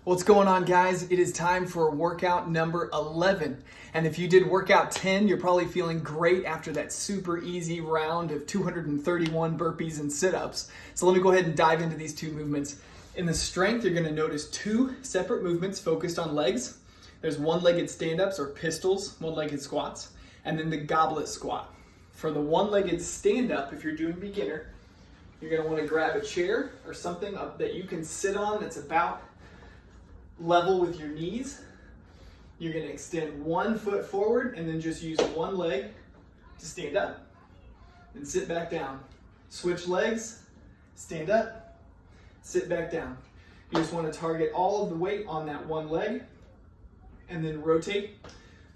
What's going on, guys? It is time for workout number 11. And if you did workout 10, you're probably feeling great after that super easy round of 231 burpees and sit-ups. So let me go ahead and dive into these two movements. In the strength, you're going to notice two separate movements focused on legs. There's one-legged stand-ups or pistols, one-legged squats, and then the goblet squat. For the one-legged stand-up, if you're doing beginner, you're going to want to grab a chair or something that you can sit on that's about level with your knees. You're going to extend one foot forward and then just use one leg to stand up and sit back down. Switch legs, stand up, sit back down. You just want to target all of the weight on that one leg and then rotate.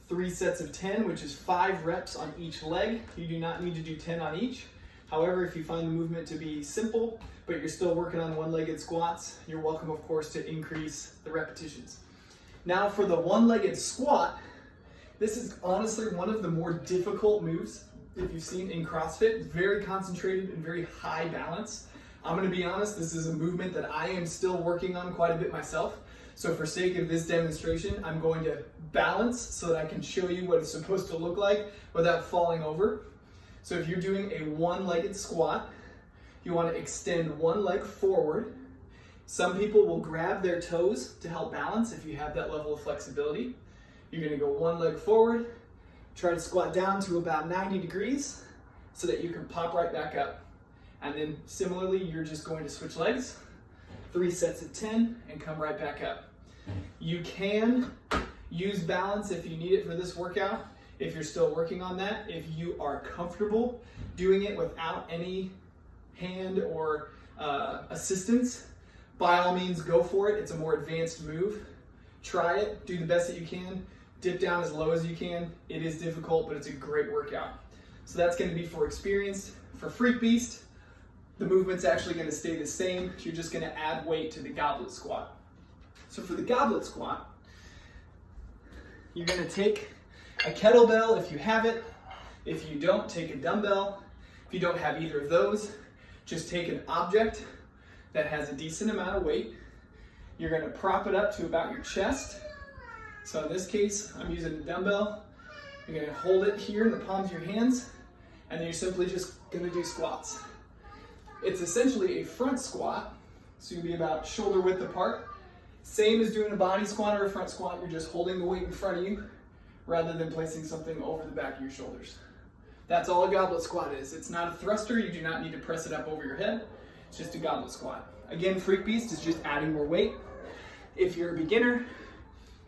3 sets of 10, which is 5 reps on each leg. You do not need to do 10 on each. However, if you find the movement to be simple, but you're still working on one-legged squats, you're welcome, of course, to increase the repetitions. Now for the one-legged squat, this is honestly one of the more difficult moves if you've seen in CrossFit. Very concentrated and very high balance. I'm going to be honest, this is a movement that I am still working on quite a bit myself. So for sake of this demonstration, I'm going to balance so that I can show you what it's supposed to look like without falling over. So if you're doing a one-legged squat, you want to extend one leg forward. Some people will grab their toes to help balance if you have that level of flexibility. You're going to go one leg forward, try to squat down to about 90 degrees so that you can pop right back up. And then similarly, you're just going to switch legs, 3 sets of 10, and come right back up. You can use balance if you need it for this workout. If you're still working on that, if you are comfortable doing it without any hand or assistance, by all means go for it. It's a more advanced move. Try it, do the best that you can, dip down as low as you can. It is difficult, but it's a great workout. So that's going to be for experienced. For Freak Beast, the movement's actually going to stay the same. You're just going to add weight to the goblet squat. So for the goblet squat, you're going to take a kettlebell if you have it. If you don't, take a dumbbell. If you don't have either of those, just take an object that has a decent amount of weight. You're going to prop it up to about your chest. So in this case, I'm using a dumbbell. You're going to hold it here in the palms of your hands, and then you're simply just going to do squats. It's essentially a front squat, so you'll be about shoulder width apart. Same as doing a body squat or a front squat, you're just holding the weight in front of you rather than placing something over the back of your shoulders. That's all a goblet squat is. It's not a thruster. You do not need to press it up over your head. It's just a goblet squat. Again, Freak Beast is just adding more weight. If you're a beginner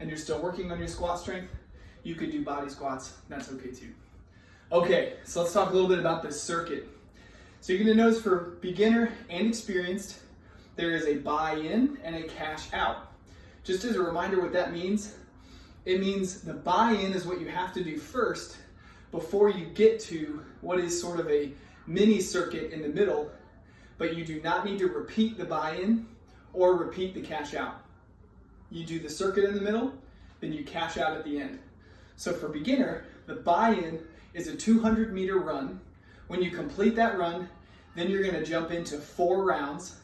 and you're still working on your squat strength, you could do body squats. That's okay too. Okay, so let's talk a little bit about this circuit. So you're going to notice for beginner and experienced, there is a buy-in and a cash out. Just as a reminder what that means, it means the buy-in is what you have to do first before you get to what is sort of a mini circuit in the middle, but you do not need to repeat the buy-in or repeat the cash out. You do the circuit in the middle, then you cash out at the end. So for beginner, the buy-in is a 200-meter run. When you complete that run, then you're going to jump into 4 rounds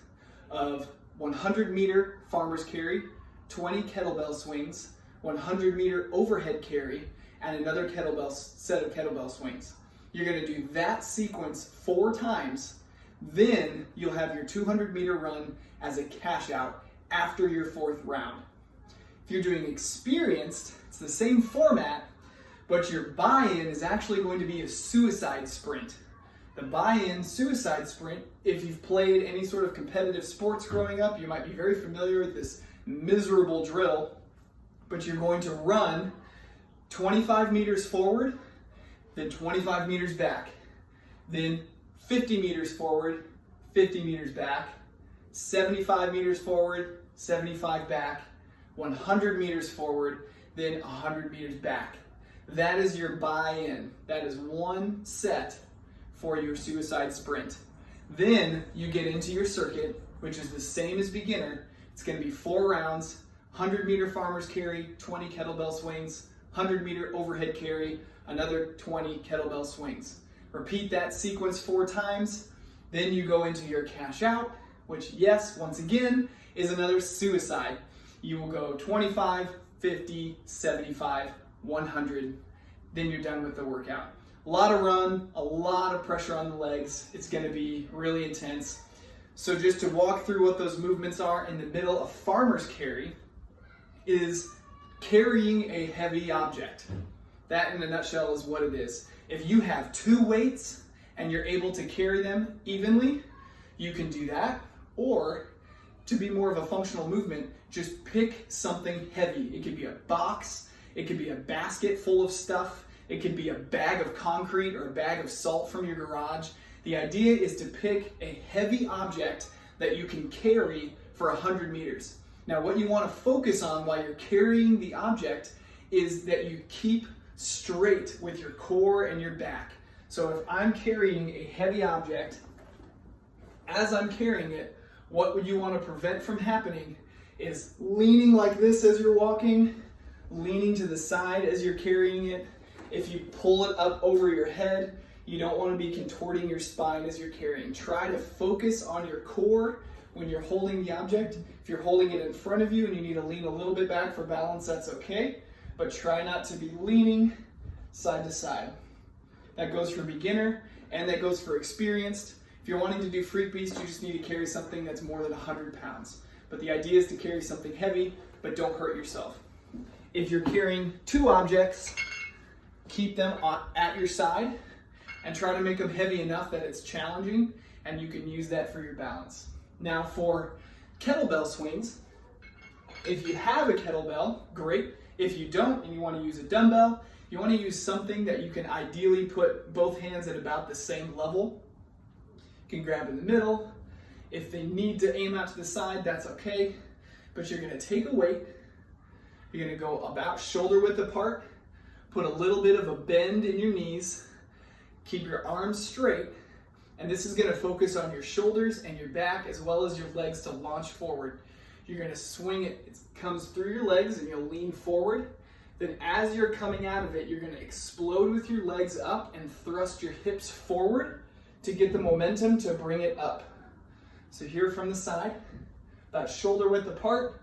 of 100-meter farmer's carry, 20 kettlebell swings, 100-meter overhead carry, and another set of kettlebell swings. You're going to do that sequence 4 times, then you'll have your 200-meter run as a cash out after your 4th round. If you're doing experienced, it's the same format, but your buy-in is actually going to be a suicide sprint. The buy-in suicide sprint, if you've played any sort of competitive sports growing up, you might be very familiar with this miserable drill, but you're going to run 25 meters forward, then 25 meters back, then 50 meters forward, 50 meters back, 75 meters forward, 75 back, 100 meters forward, then 100 meters back. That is your buy-in. That is 1 set for your suicide sprint. Then you get into your circuit, which is the same as beginner. It's going to be 4 rounds, 100-meter farmer's carry, 20 kettlebell swings, 100-meter overhead carry, another 20 kettlebell swings. Repeat that sequence 4 times. Then you go into your cash out, which, yes, once again, is another suicide. You will go 25, 50, 75, 100, then you're done with the workout. A lot of run, a lot of pressure on the legs. It's gonna be really intense. So just to walk through what those movements are, in the middle, a farmer's carry is carrying a heavy object. That in a nutshell is what it is. If you have two weights and you're able to carry them evenly, you can do that. Or to be more of a functional movement, just pick something heavy. It could be a box, it could be a basket full of stuff, it could be a bag of concrete or a bag of salt from your garage. The idea is to pick a heavy object that you can carry for 100 meters. Now, what you want to focus on while you're carrying the object is that you keep straight with your core and your back. So if I'm carrying a heavy object, as I'm carrying it, what would you want to prevent from happening is leaning like this as you're walking, leaning to the side as you're carrying it. If you pull it up over your head, you don't want to be contorting your spine as you're carrying. Try to focus on your core when you're holding the object. If you're holding it in front of you and you need to lean a little bit back for balance, that's okay. But try not to be leaning side to side. That goes for beginner and that goes for experienced. If you're wanting to do freak beast, you just need to carry something that's more than 100 pounds. But the idea is to carry something heavy, but don't hurt yourself. If you're carrying two objects, keep them at your side and try to make them heavy enough that it's challenging and you can use that for your balance. Now for kettlebell swings, if you have a kettlebell, great. If you don't and you want to use a dumbbell, you want to use something that you can ideally put both hands at about the same level. You can grab in the middle. If they need to aim out to the side, that's okay. But you're going to take a weight. You're going to go about shoulder width apart. Put a little bit of a bend in your knees. Keep your arms straight. And this is going to focus on your shoulders and your back as well as your legs to launch forward. You're going to swing it. It comes through your legs and you'll lean forward. Then as you're coming out of it, you're going to explode with your legs up and thrust your hips forward to get the momentum to bring it up. So here from the side, about shoulder width apart,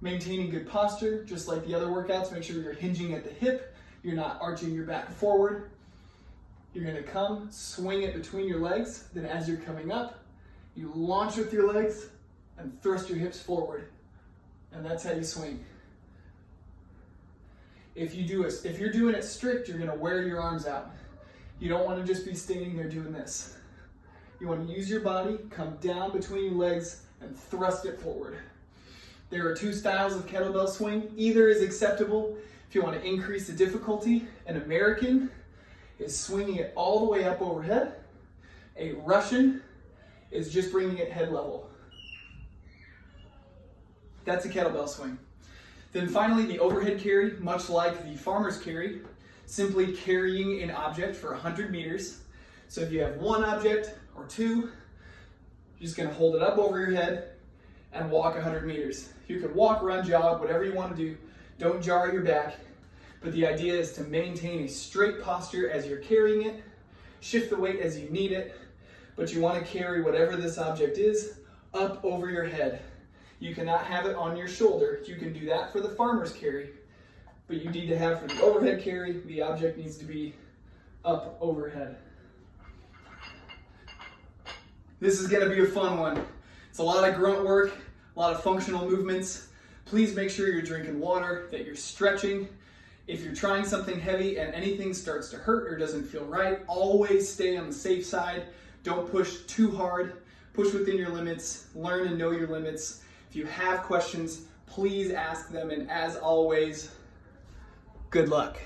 maintaining good posture, just like the other workouts. Make sure you're hinging at the hip. You're not arching your back forward. You're going to come, swing it between your legs. Then as you're coming up, you launch with your legs and thrust your hips forward. And that's how you swing. If you're doing it strict, you're going to wear your arms out. You don't want to just be standing there doing this. You want to use your body, come down between your legs, and thrust it forward. There are two styles of kettlebell swing. Either is acceptable. If you want to increase the difficulty, an American is swinging it all the way up overhead. A Russian is just bringing it head level. That's a kettlebell swing. Then finally, the overhead carry, much like the farmer's carry, simply carrying an object for 100 meters. So if you have one object or two, you're just going to hold it up over your head and walk 100 meters. You can walk, run, jog, whatever you want to do. Don't jar your back. But the idea is to maintain a straight posture as you're carrying it. Shift the weight as you need it. But you want to carry whatever this object is up over your head. You cannot have it on your shoulder. You can do that for the farmer's carry. But you need to have for the overhead carry, the object needs to be up overhead. This is going to be a fun one. It's a lot of grunt work, a lot of functional movements. Please make sure you're drinking water, that you're stretching. If you're trying something heavy and anything starts to hurt or doesn't feel right, always stay on the safe side. Don't push too hard. Push within your limits. Learn and know your limits. If you have questions, please ask them. And as always, good luck.